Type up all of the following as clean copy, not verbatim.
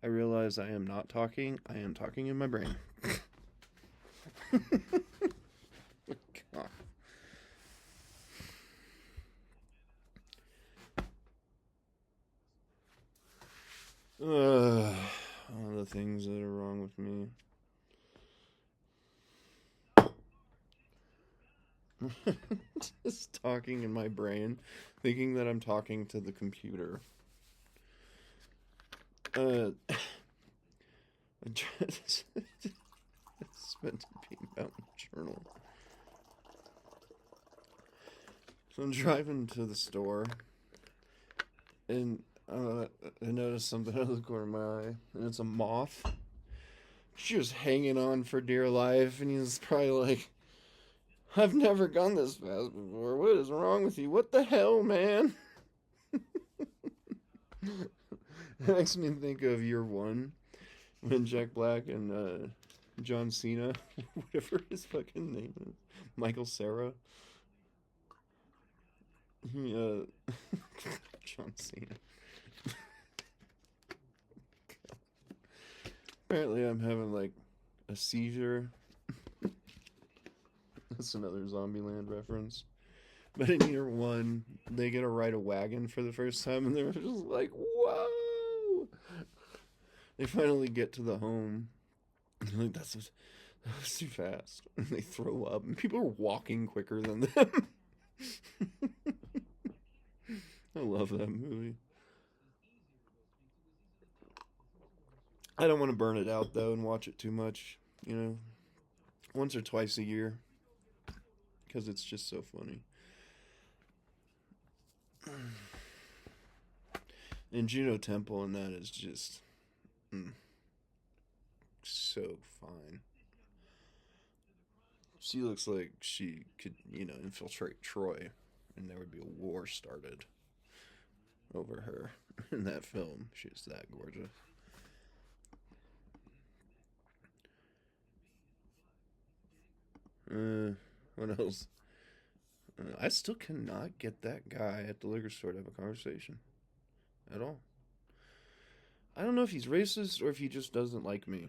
I realize I am not talking. I am talking in my brain. God. All the things that are wrong with me. Just talking in my brain, thinking that I'm talking to the computer. Uh, it's meant to be about journal. So I'm driving to the store, and I noticed something out of the corner of my eye, and it's a moth. She was hanging on for dear life, and he's probably like, I've never gone this fast before. What is wrong with you? What the hell, man? It makes me think of Year One when Jack Black and John Cena, whatever his fucking name is, Michael Cera. He, John Cena. Apparently, I'm having like a seizure. That's another Zombieland reference. But in Year One, they get to ride a wagon for the first time, and they're just like, "Whoa!" They finally get to the home. Like that's too fast. And they throw up, and people are walking quicker than them. I love that movie. I don't want to burn it out though and watch it too much. You know, once or twice a year, because it's just so funny. And Juno Temple and that is just mm, so fine. She looks like she could, infiltrate Troy, and there would be a war started over her in that film. She's that gorgeous. Uh, what else? I still cannot get that guy at the liquor store to have a conversation at all. I don't know if he's racist or if he just doesn't like me.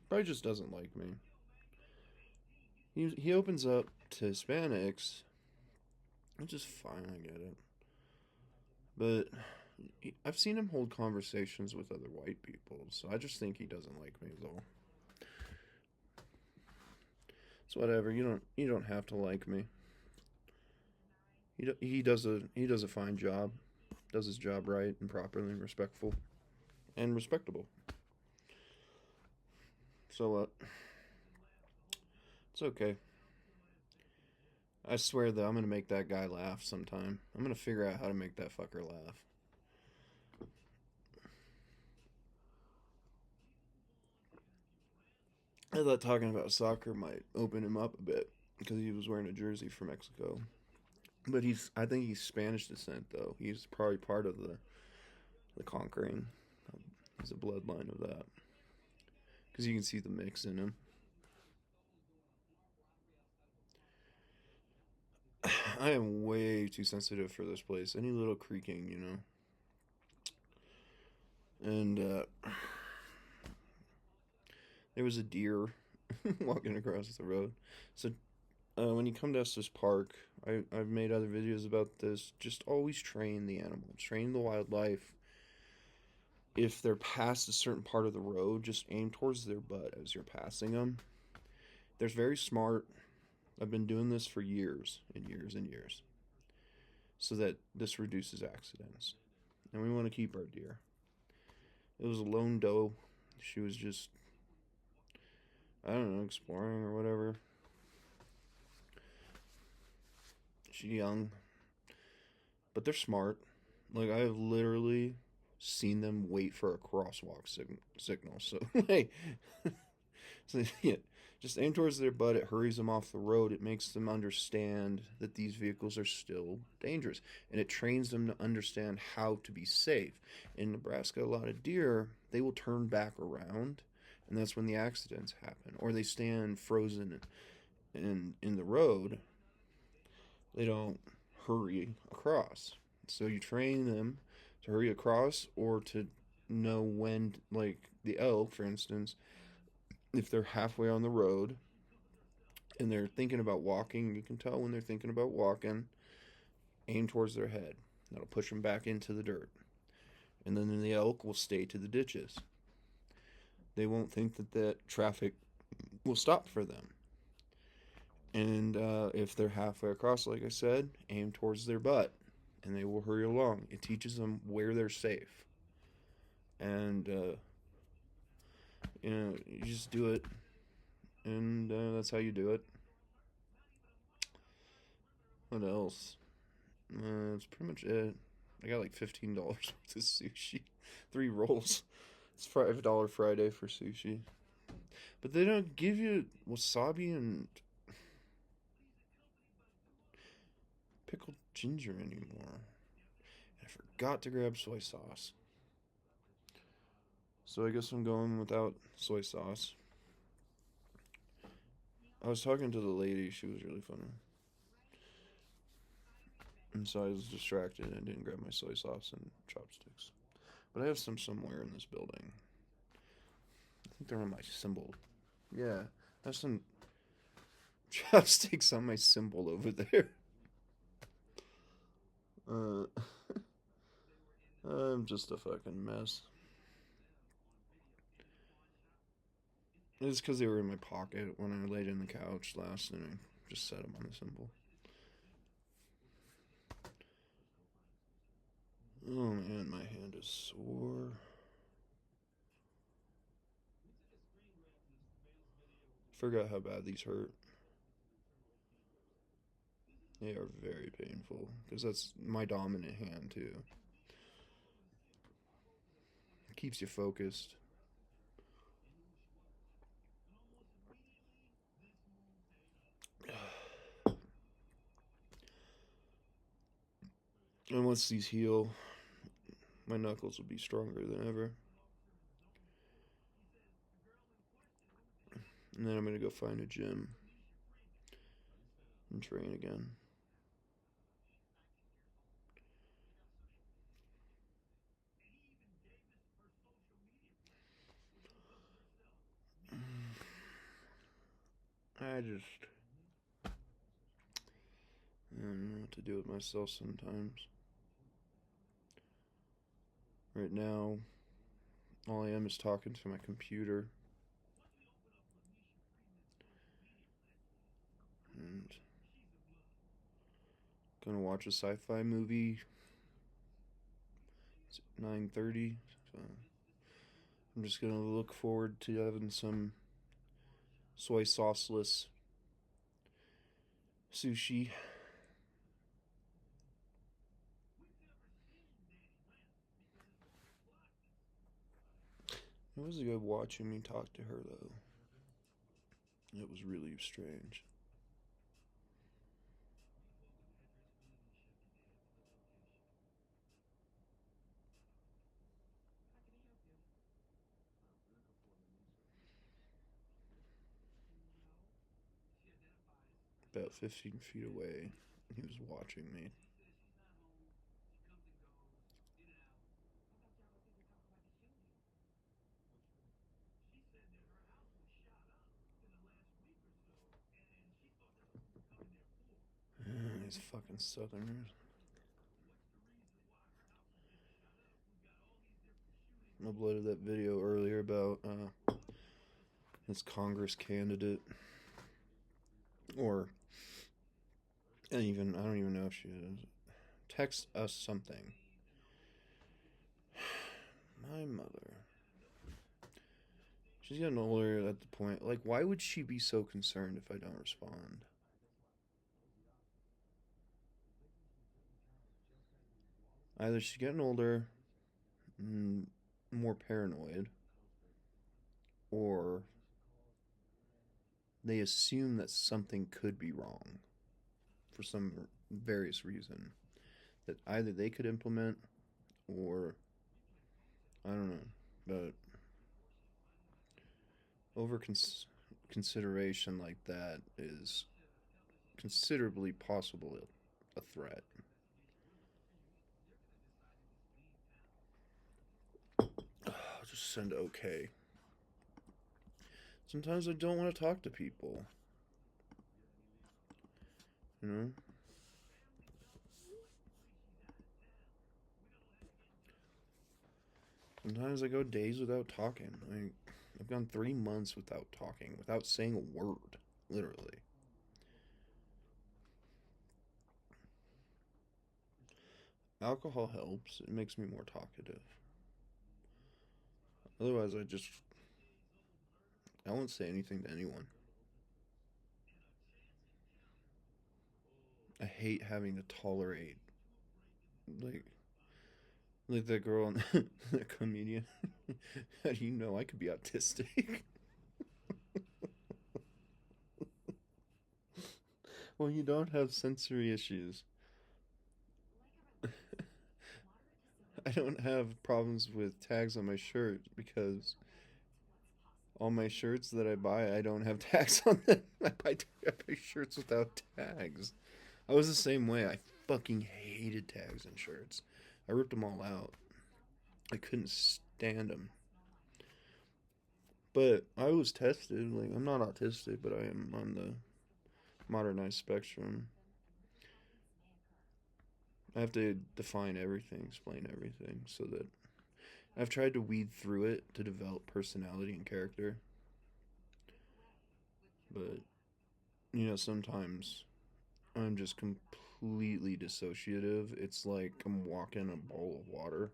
Probably just doesn't like me. He opens up to Hispanics, which is fine. I get it, but I've seen him hold conversations with other white people, so I just think he doesn't like me though. It's whatever. You don't have to like me. He does a fine job. Does his job right and properly and respectful and respectable. So what? It's okay. I swear that I'm gonna make that guy laugh sometime. I'm gonna figure out how to make that fucker laugh. I thought talking about soccer might open him up a bit because he was wearing a jersey for Mexico. But I think he's Spanish descent though. He's probably part of the conquering. He's a bloodline of that because you can see the mix in him. I am way too sensitive for this place. Any little creaking. And there was a deer walking across the road. So when you come to Estes Park, I've made other videos about this. Just always train the animals, train the wildlife. If they're past a certain part of the road, just aim towards their butt as you're passing them. They're very smart. I've been doing this for years and years and years so that this reduces accidents. And we want to keep our deer. It was a lone doe. She was just, I don't know, exploring or whatever. She's young, but they're smart. Like, I have literally seen them wait for a crosswalk signal. So, hey, so, yeah, just aim towards their butt. It hurries them off the road. It makes them understand that these vehicles are still dangerous. And it trains them to understand how to be safe. In Nebraska, a lot of deer, they will turn back around. And that's when the accidents happen. Or they stand frozen in the road. They don't hurry across. So you train them to hurry across or to know when, like the elk, for instance, if they're halfway on the road and they're thinking about walking, you can tell when they're thinking about walking, aim towards their head. That'll push them back into the dirt. And then the elk will stay to the ditches. They won't think that traffic will stop for them. And if they're halfway across, like I said, aim towards their butt and they will hurry along. It teaches them where they're safe. And, you just do it. And that's how you do it. What else? That's pretty much it. I got like $15 worth of sushi. 3 rolls. It's $5 Friday for sushi. But they don't give you wasabi and pickled ginger anymore. And I forgot to grab soy sauce. So I guess I'm going without soy sauce. I was talking to the lady. She was really funny. And so I was distracted and didn't grab my soy sauce and chopsticks. But I have some somewhere in this building. I think they're on my cymbal. Yeah, I have some chopsticks on my cymbal over there. I'm just a fucking mess. It's because they were in my pocket when I laid in the couch last, and I just set them on the cymbal. Oh man, my hand is sore. Forgot how bad these hurt. They are very painful because that's my dominant hand too. It keeps you focused. And once these heal, my knuckles will be stronger than ever. And then I'm gonna go find a gym and train again. I don't know what to do with myself sometimes. Right now, all I am is talking to my computer. And gonna watch a sci-fi movie. It's 9:30, so I'm just gonna look forward to having some soy sauceless sushi. It was good watching me talk to her though. It was really strange. About 15 feet away, he was watching me. These fucking southerners. I uploaded that video earlier about this Congress candidate, or I don't even know if she is. Text us something. My mother. She's getting older at the point. Like, why would she be so concerned if I don't respond? Either she's getting older, more paranoid, or they assume that something could be wrong for some various reason that either they could implement or I don't know, but over consideration like that is considerably possible a threat. just send okay. Sometimes I don't want to talk to people. You know? Sometimes I go days without talking. Like, I've gone 3 months without talking, without saying a word, literally. Alcohol helps. It makes me more talkative. Otherwise, I won't say anything to anyone. I hate having to tolerate, like, like that girl, that comedian. How do you know I could be autistic? Well, you don't have sensory issues. I don't have problems with tags on my shirt because all my shirts that I buy, I don't have tags on them. I buy shirts without tags. I was the same way. I fucking hated tags in shirts. I ripped them all out. I couldn't stand them. But I was tested. Like, I'm not autistic, but I am on the modernized spectrum. I have to define everything, explain everything, so that I've tried to weed through it to develop personality and character. But, sometimes I'm just completely dissociative. It's like I'm walking a bowl of water.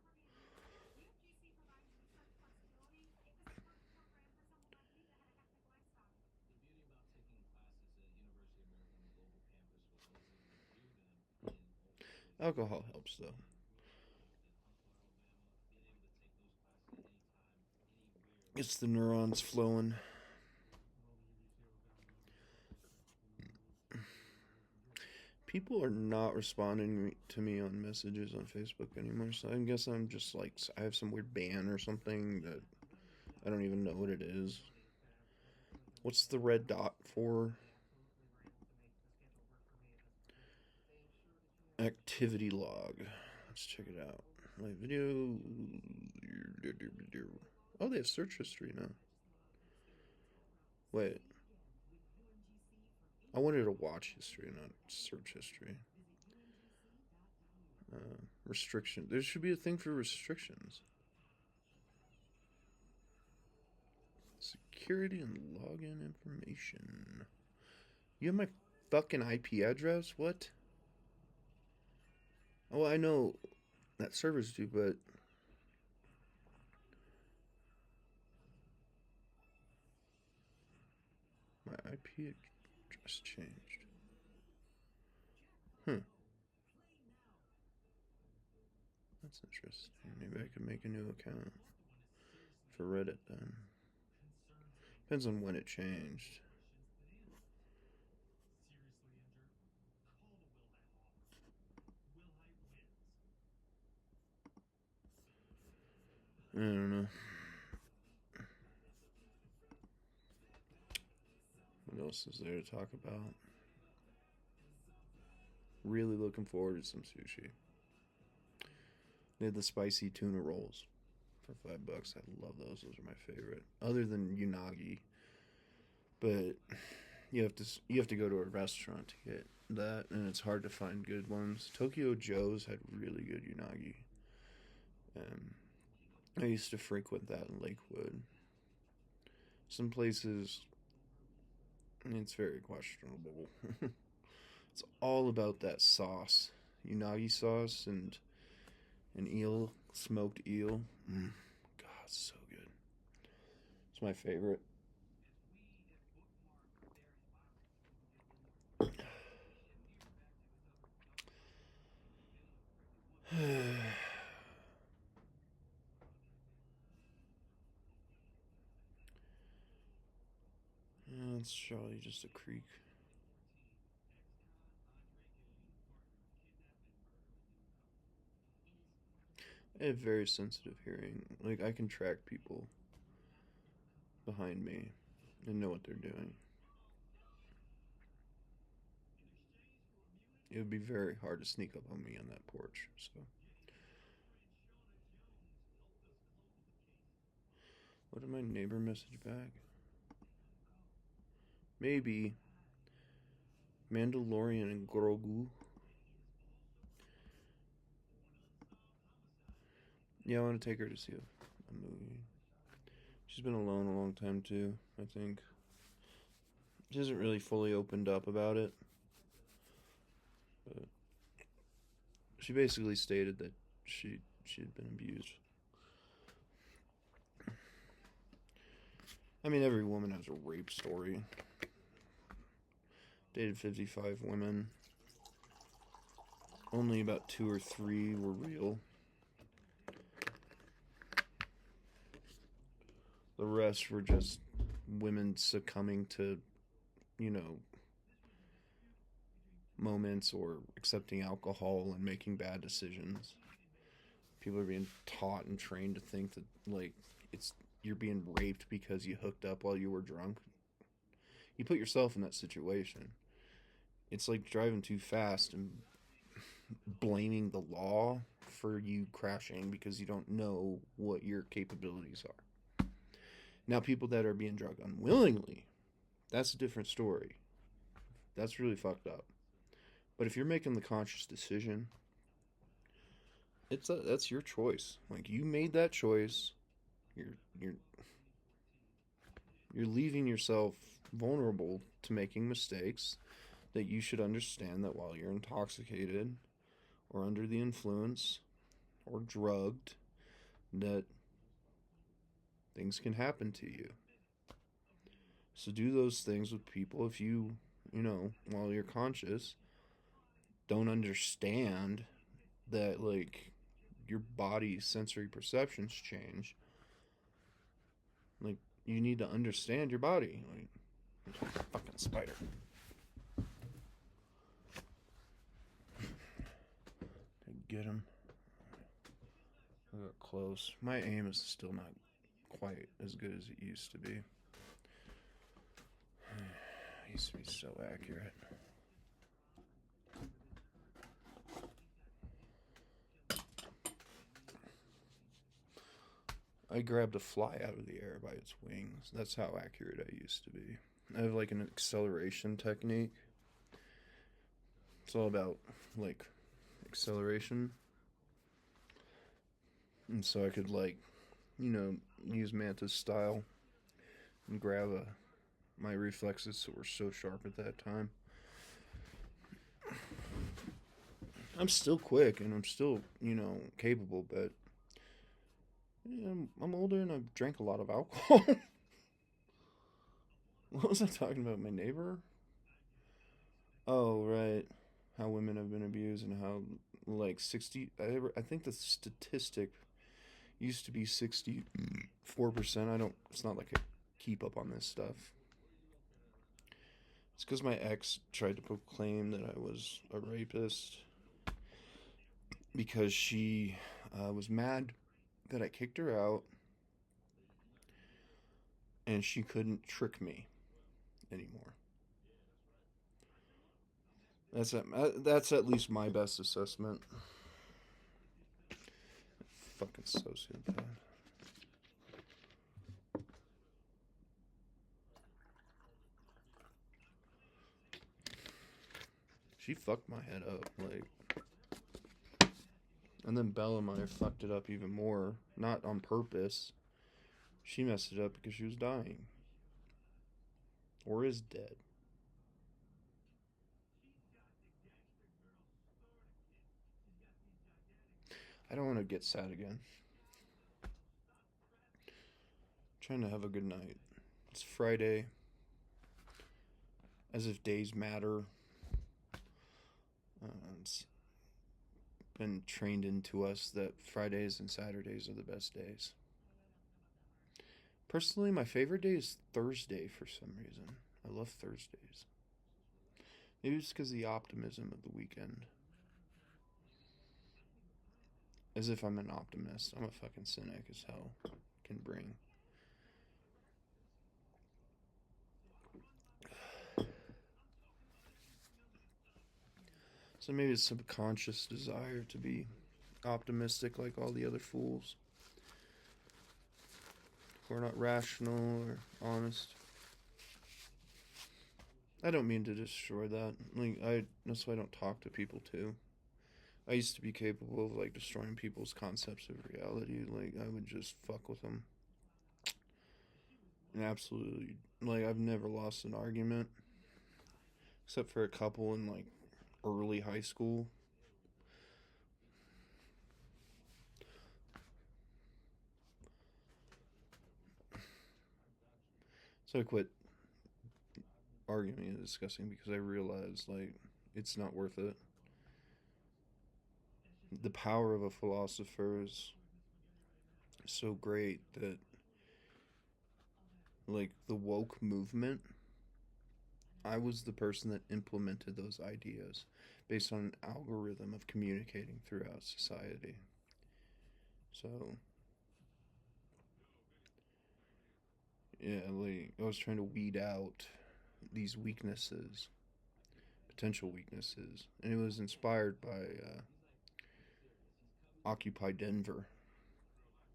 Alcohol helps, though. It's the neurons flowing. People are not responding to me on messages on Facebook anymore, so I guess I'm just like, I have some weird ban or something that I don't even know what it is. What's the red dot for? Activity log. Let's check it out. My video. Oh, they have search history now. Wait. I wanted to watch history, not search history. Restriction. There should be a thing for restrictions. Security and login information. You have my fucking IP address? What? Oh, I know that servers do, but my IP address changed. Hmm. That's interesting. Maybe I could make a new account for Reddit then. Depends on when it changed. I don't know. What else is there to talk about? Really looking forward to some sushi. They had the spicy tuna rolls for $5. I love those. Those are my favorite. Other than unagi, but you have to go to a restaurant to get that, and it's hard to find good ones. Tokyo Joe's had really good unagi. I used to frequent that in Lakewood. Some places, it's very questionable. It's all about that sauce, unagi sauce, and an eel, smoked eel. God, so good. It's my favorite. It's surely just a creek. I have very sensitive hearing. Like, I can track people behind me and know what they're doing. It would be very hard to sneak up on me on that porch. So What did my neighbor message back? Maybe Mandalorian and Grogu. Yeah, I want to take her to see a movie. She's been alone a long time too, I think. She hasn't really fully opened up about it. But she basically stated that she had been abused. I mean, every woman has a rape story. Dated 55 women. Only about 2 or 3 were real. The rest were just women succumbing to, you know, moments or accepting alcohol and making bad decisions. People are being taught and trained to think that, like, you're being raped because you hooked up while you were drunk. You put yourself in that situation. It's like driving too fast and blaming the law for you crashing because you don't know what your capabilities are. Now, people that are being drugged unwillingly, that's a different story. That's really fucked up. But if you're making the conscious decision, that's your choice. Like, you made that choice. You're leaving yourself vulnerable to making mistakes, that you should understand that while you're intoxicated or under the influence or drugged, that things can happen to you. So do those things with people if you while you're conscious, don't understand that, like, your body's sensory perceptions change. Like, you need to understand your body. Like, fucking spider. Get him. I got close. My aim is still not quite as good as it used to be. It used to be so accurate. I grabbed a fly out of the air by its wings. That's how accurate I used to be. I have, like, an acceleration technique. It's all about, like, acceleration. And so I could, like, use Manta's style and grab my reflexes were so sharp at that time. I'm still quick and I'm still, capable, but I'm older and I've drank a lot of alcohol. What was I talking about? My neighbor? Oh, right. How women have been abused and how, like, I think the statistic used to be 64%. It's not like I keep up on this stuff. It's because my ex tried to proclaim that I was a rapist because she was mad that I kicked her out and she couldn't trick me anymore. That's at least my best assessment. Fucking sociopath. She fucked my head up, like. And then Bellamire fucked it up even more. Not on purpose. She messed it up because she was dying. Or is dead. I don't want to get sad again. I'm trying to have a good night. It's Friday. As if days matter. It's been trained into us that Fridays and Saturdays are the best days. Personally, my favorite day is Thursday for some reason. I love Thursdays. Maybe it's because of the optimism of the weekend. As if I'm an optimist. I'm a fucking cynic as hell can bring. So maybe it's subconscious desire to be optimistic like all the other fools. who are not rational or honest. I don't mean to destroy that. That's why I don't talk to people too. I used to be capable of like destroying people's concepts of reality. Like I would just fuck with them. And absolutely, like I've never lost an argument except for a couple in like early high school. So I quit arguing and discussing because I realized like it's not worth it. The power of a philosopher is so great that like the woke movement, I was the person that implemented those ideas based on an algorithm of communicating throughout society. So yeah, like I was trying to weed out these weaknesses, potential weaknesses, and it was inspired by Occupy Denver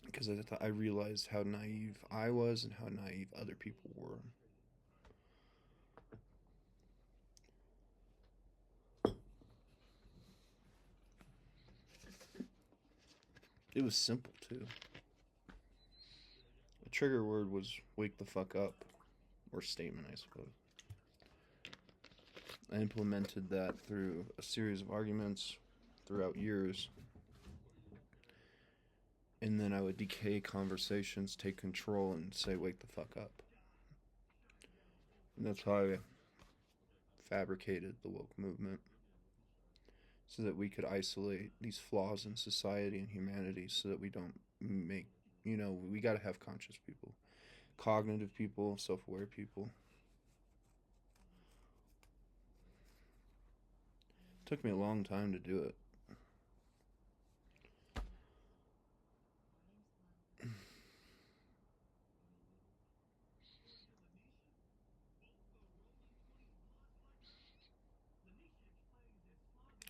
because I realized how naive I was and how naive other people were. It was simple too. The trigger word was "wake the fuck up," or statement, I suppose. I implemented that through a series of arguments throughout years, and then I would decay conversations, take control, and say, "Wake the fuck up." And that's how I fabricated the woke movement, so that we could isolate these flaws in society and humanity, so that we don't make, we got to have conscious people, cognitive people, self-aware people. It took me a long time to do it.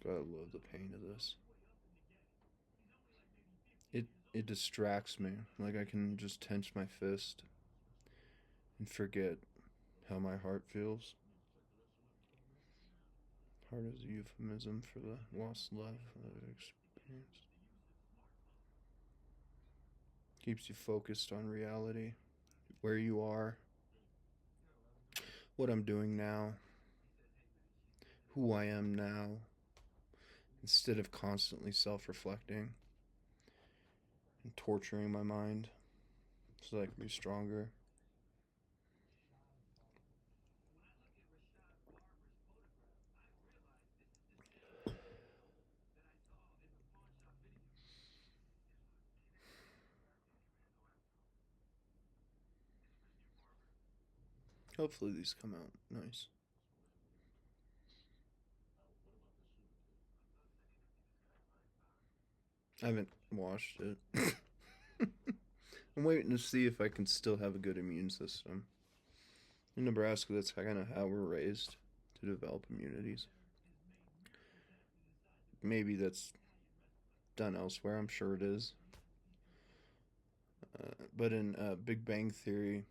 God, I love the pain of this. It distracts me. Like I can just tense my fist and forget how my heart feels. Heart is a euphemism for the lost love that I've experienced. Keeps you focused on reality, where you are, what I'm doing now, who I am now, instead of constantly self-reflecting and torturing my mind so that I can be stronger. Hopefully these come out nice. I haven't watched it. I'm waiting to see if I can still have a good immune system. In Nebraska, that's kind of how we're raised, to develop immunities. Maybe that's done elsewhere. I'm sure it is. But in Big Bang Theory,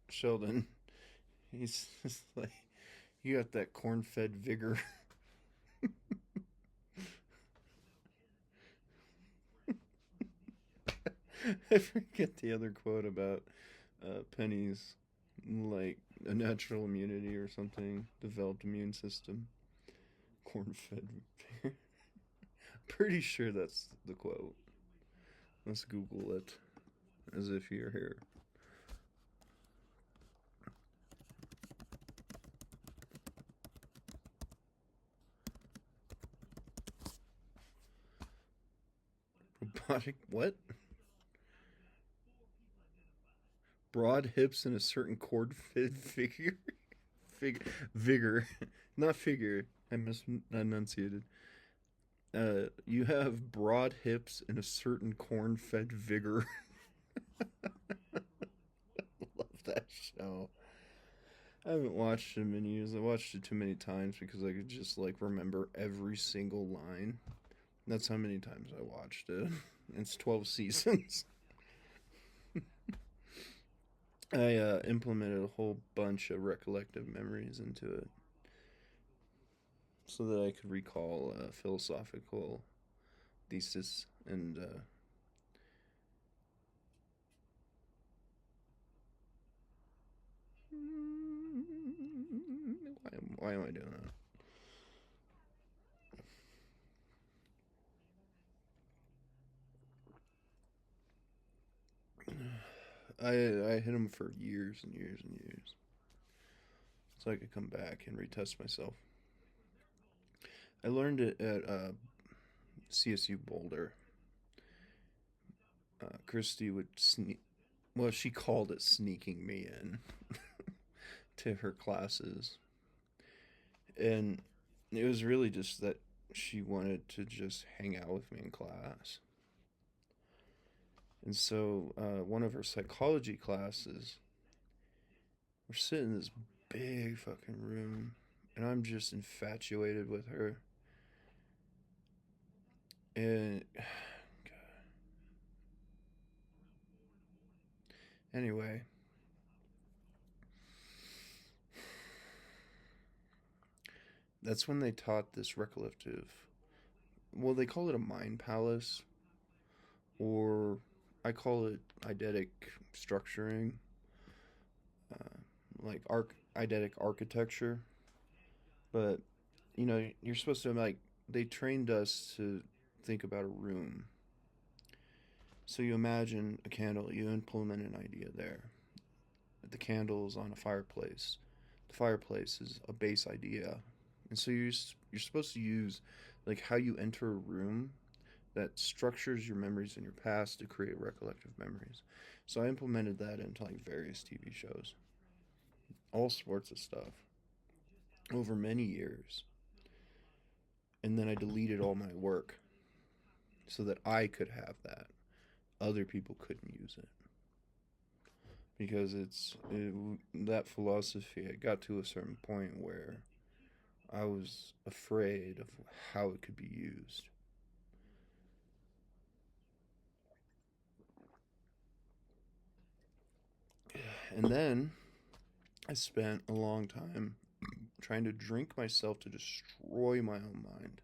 Sheldon, he's just like, you got that corn-fed vigor. I forget the other quote about Penny's, like a natural immunity or something, developed immune system. Corn-fed vigor. Pretty sure that's the quote. Let's Google it, as if you're here. Robotic what? Broad hips and a certain cord-fed figure. Vigor, not figure. I misenunciated. You have broad hips and a certain corn-fed vigor. Love that show. I haven't watched it in many years. I watched it too many times because I could just like remember every single line. That's how many times I watched it. It's 12 seasons. I implemented a whole bunch of recollective memories into it so that I could recall philosophical thesis and why am I doing that? I hit him for years and years and years, so I could come back and retest myself. I learned it at CSU Boulder. Christy would sneak. Well, she called it sneaking me in to her classes, and it was really just that she wanted to just hang out with me in class. And so, one of her psychology classes, we're sitting in this big fucking room, and I'm just infatuated with her. And anyway, that's when they taught this recollective. Well, they call it a mind palace, or I call it eidetic structuring, uh, like eidetic architecture. But you're supposed to like they trained us to think about a room. So you imagine a candle, you implement an idea there. The candle is on a fireplace. The fireplace is a base idea, and so you're supposed to use like how you enter a room that structures your memories in your past to create recollective memories. So I implemented that into like various TV shows, all sorts of stuff over many years. And then I deleted all my work so that I could have that. Other people couldn't use it. Because that philosophy, it got to a certain point where I was afraid of how it could be used. And then I spent a long time trying to drink myself to destroy my own mind.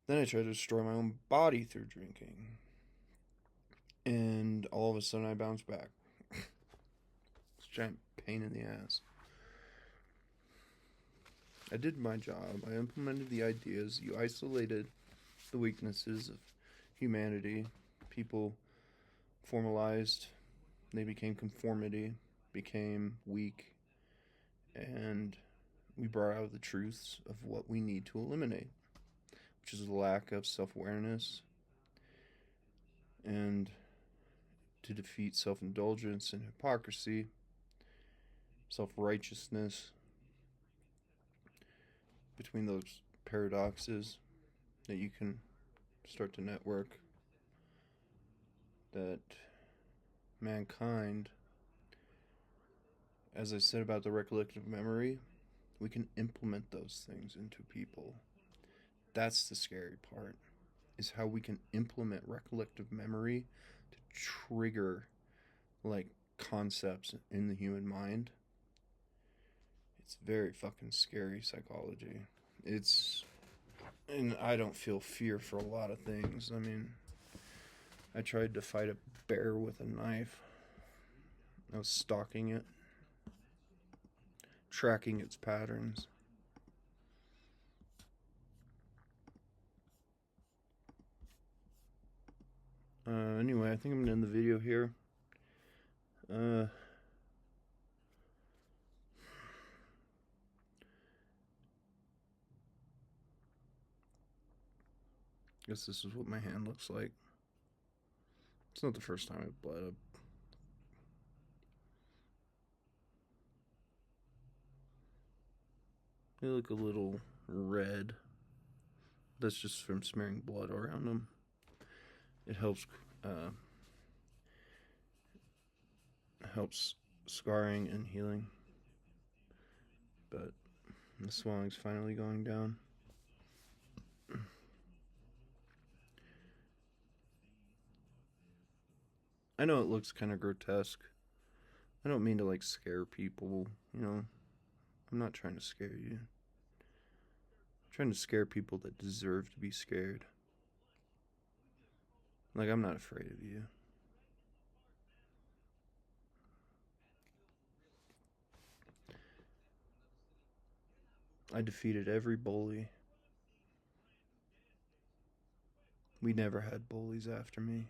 Then I tried to destroy my own body through drinking. And all of a sudden I bounced back. It's a giant pain in the ass. I did my job. I implemented the ideas. You isolated the weaknesses of humanity. People formalized. They became conformity, became weak, and we brought out the truths of what we need to eliminate, which is the lack of self awareness and to defeat self indulgence and hypocrisy, self righteousness, between those paradoxes that you can start to network, that mankind, as I said about the recollective memory, we can implement those things into people. That's the scary part, is how we can implement recollective memory to trigger like concepts in the human mind. It's very fucking scary psychology. And I don't feel fear for a lot of things. I mean, I tried to fight a bear with a knife. I was stalking it, tracking its patterns. Anyway, I think I'm gonna end the video here. Guess this is what my hand looks like. It's not the first time I've bled up. They look a little red. That's just from smearing blood around them. It helps scarring and healing. But the swelling's finally going down. I know it looks kind of grotesque, I don't mean to like scare people, you know. I'm not trying to scare you. I'm trying to scare people that deserve to be scared. Like, I'm not afraid of you. I defeated every bully. We never had bullies after me.